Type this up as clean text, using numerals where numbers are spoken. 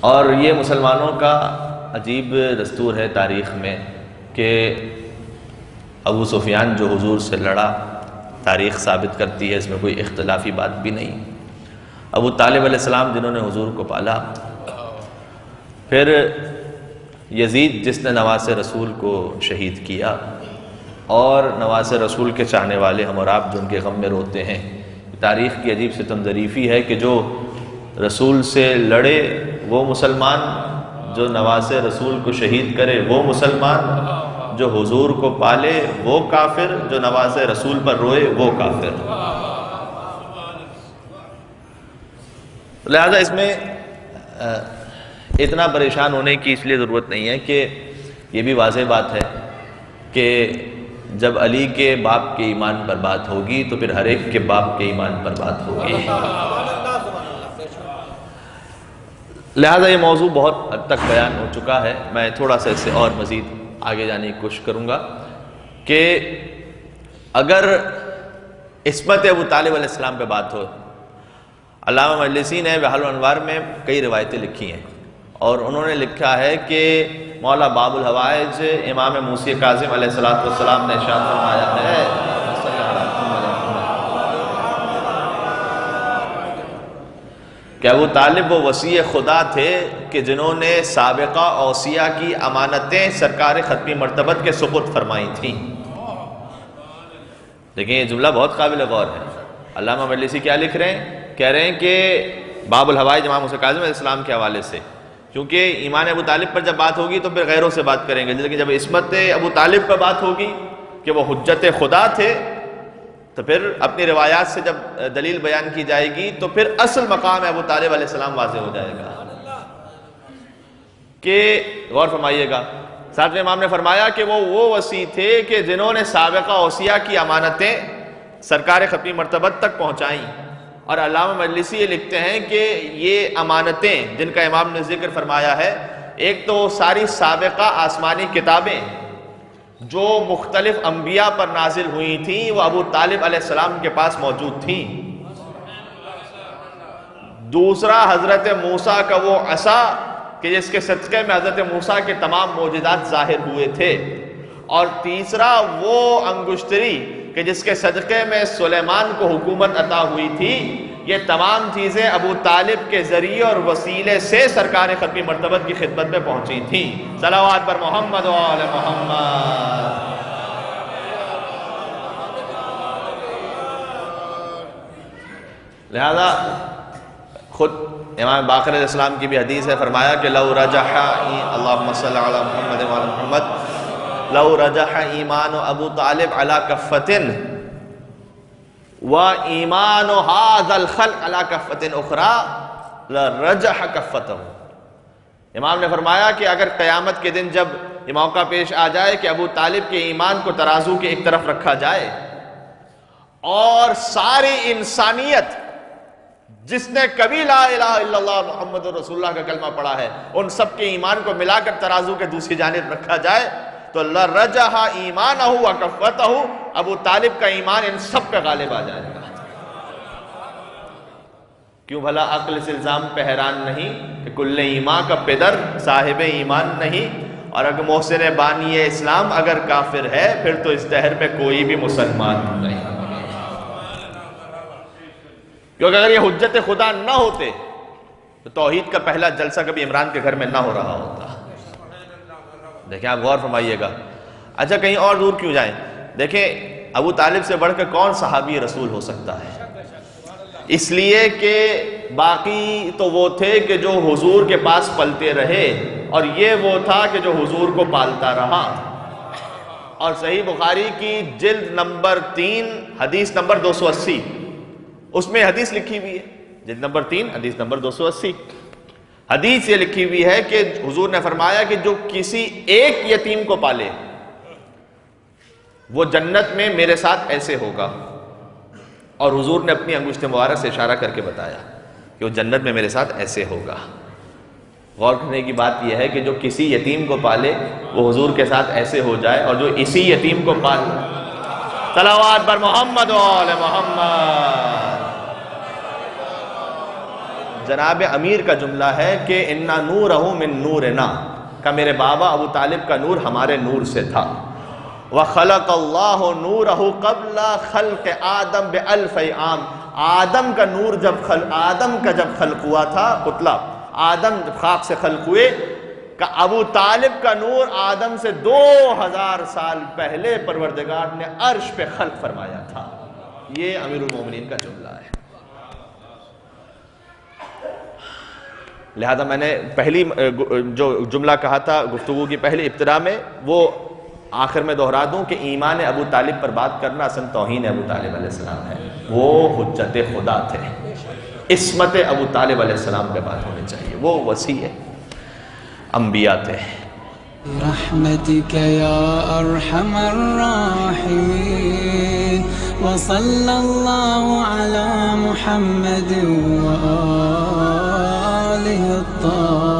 اور یہ مسلمانوں کا عجیب دستور ہے تاریخ میں کہ ابو سفیان جو حضور سے لڑا، تاریخ ثابت کرتی ہے، اس میں کوئی اختلافی بات بھی نہیں۔ ابو طالب علیہ السلام جنہوں نے حضور کو پالا، پھر یزید جس نے نواز رسول کو شہید کیا، اور نواز رسول کے چاہنے والے ہم اور آپ جو ان کے غم میں روتے ہیں۔ تاریخ کی عجیب ستم ظریفی ہے کہ جو رسول سے لڑے وہ مسلمان، جو نواز رسول کو شہید کرے وہ مسلمان، جو حضور کو پالے وہ کافر، جو نواز رسول پر روئے وہ کافر۔ لہذا اس میں اتنا پریشان ہونے کی اس لیے ضرورت نہیں ہے کہ یہ بھی واضح بات ہے کہ جب علی کے باپ کے ایمان پر بات ہوگی تو پھر ہر ایک کے باپ کے ایمان پر بات ہوگی۔ لہذا یہ موضوع بہت حد تک بیان ہو چکا ہے، میں تھوڑا سا اس سے اور مزید آگے جانے کی کوشش کروں گا کہ اگر عصمت ابو طالب علیہ السلام پہ بات ہو، علامہ مجلسی نے بحار الانوار میں کئی روایتیں لکھی ہیں، اور انہوں نے لکھا ہے کہ مولا باب الحوائج امام موسی کاظم علیہ السلام نے ارشاد فرمایا ہے کہ ابو طالب وہ وصی خدا تھے کہ جنہوں نے سابقہ اوصیاء کی امانتیں سرکار ختمی مرتبت کے سپرد فرمائی تھیں۔ لیکن یہ جملہ بہت قابل غور ہے۔ علامہ مجلسی کیا لکھ رہے ہیں؟ کہہ رہے ہیں کہ باب الحوائج امام موسی کاظم علیہ السلام کے حوالے سے، کیونکہ ایمان ابو طالب پر جب بات ہوگی تو پھر غیروں سے بات کریں گے، لیکن جب عصمت ابو طالب پر بات ہوگی کہ وہ حجت خدا تھے تو پھر اپنی روایات سے جب دلیل بیان کی جائے گی تو پھر اصل مقام ابو طالب علیہ السلام واضح ہو جائے گا۔ کہ غور فرمائیے گا، ساتویں امام نے فرمایا کہ وہ وصی تھے کہ جنہوں نے سابقہ اوصیاء کی امانتیں سرکار ختمی مرتبت تک پہنچائیں، اور علامہ مجلسی یہ لکھتے ہیں کہ یہ امانتیں جن کا امام نے ذکر فرمایا ہے، ایک تو ساری سابقہ آسمانی کتابیں جو مختلف انبیاء پر نازل ہوئی تھیں وہ ابو طالب علیہ السلام کے پاس موجود تھیں۔ دوسرا حضرت موسیٰ کا وہ عصا کہ جس کے صدقے میں حضرت موسیٰ کے تمام معجزات ظاہر ہوئے تھے، اور تیسرا وہ انگشتری کہ جس کے صدقے میں سلیمان کو حکومت عطا ہوئی تھی۔ یہ تمام چیزیں ابو طالب کے ذریعے اور وسیلے سے سرکار ختمی مرتبت کی خدمت میں پہنچی تھیں۔ صلوات پر محمد و آل محمد۔ لہذا خود امام باقر علیہ السلام کی بھی حدیث ہے، فرمایا کہ لو رجح اللہم صلی علی محمد و آل محمد لو رجح ایمان ابو طالب علی کفۃ و ایمان ھذا الخلق علی کفۃ اخری لرجح کفتہ۔ امام نے فرمایا کہ اگر قیامت کے دن جب یہ موقع پیش آ جائے کہ ابو طالب کے ایمان کو ترازو کے ایک طرف رکھا جائے اور ساری انسانیت جس نے کبھی لا الہ الا اللہ محمد رسول اللہ کا کلمہ پڑھا ہے ان سب کے ایمان کو ملا کر ترازو کے دوسری جانب رکھا جائے تو لرجح ایمانہ و کفتہ، ابو طالب کا ایمان ان سب پہ غالب آ جائے گا۔ کیوں بھلا عقل سے الزام پہ حیران نہیں کہ کل ایمان کا پدر صاحب ایمان نہیں، اور اگر محسن بانی اسلام اگر کافر ہے پھر تو اس دہر میں کوئی بھی مسلمان نہیں، کیونکہ اگر یہ حجت خدا نہ ہوتے تو توحید کا پہلا جلسہ کبھی عمران کے گھر میں نہ ہو رہا ہوتا۔ دیکھیں آپ غور فرمائیے گا۔ اچھا کہیں اور دور کیوں جائیں، دیکھیں ابو طالب سے بڑھ کر کون صحابی رسول ہو سکتا ہے؟ اس لیے کہ باقی تو وہ تھے کہ جو حضور کے پاس پلتے رہے، اور یہ وہ تھا کہ جو حضور کو پالتا رہا۔ اور صحیح بخاری کی جلد نمبر 3 حدیث نمبر 280 اس میں حدیث لکھی ہوئی ہے، جلد نمبر 3 حدیث نمبر 280 حدیث یہ لکھی ہوئی ہے کہ حضور نے فرمایا کہ جو کسی ایک یتیم کو پالے وہ جنت میں میرے ساتھ ایسے ہوگا، اور حضور نے اپنی انگشت مبارک سے اشارہ کر کے بتایا کہ وہ جنت میں میرے ساتھ ایسے ہوگا۔ غور کرنے کی بات یہ ہے کہ جو کسی یتیم کو پالے وہ حضور کے ساتھ ایسے ہو جائے، اور جو اسی یتیم کو پالے، صلوات بر محمد و آل محمد۔ جناب امیر کا جملہ ہے کہ انا نورہ من نورنا، کہ میرے بابا ابو طالب کا نور ہمارے نور سے تھا. وَخَلَقَ اللَّهُ نُورَهُ قَبْلَ خَلْقِ آدم بِأَلْفِ عام، آدم کا نور جب خلق ہوا تھا، پتلا آدم جب خاک سے خلق ہوئے، کہ ابو طالب کا نور آدم سے 2000 سال پہلے پروردگار نے عرش پہ خلق فرمایا تھا. یہ امیر المومنین کا جملہ ہے. لہذا میں نے پہلی جو جملہ کہا تھا گفتگو کی پہلی ابتدا میں، وہ آخر میں دہرا دوں کہ ایمان ابو طالب پر بات کرنا اصل توہین ابو طالب علیہ السلام ہے. وہ حجت خدا تھے، عصمت ابو طالب علیہ السلام پہ بات ہونی چاہیے. وہ وسیع انبیاء تھے. برحمتك يا أرحم الراحمين وصلى الله على محمد وآله الطاهرين.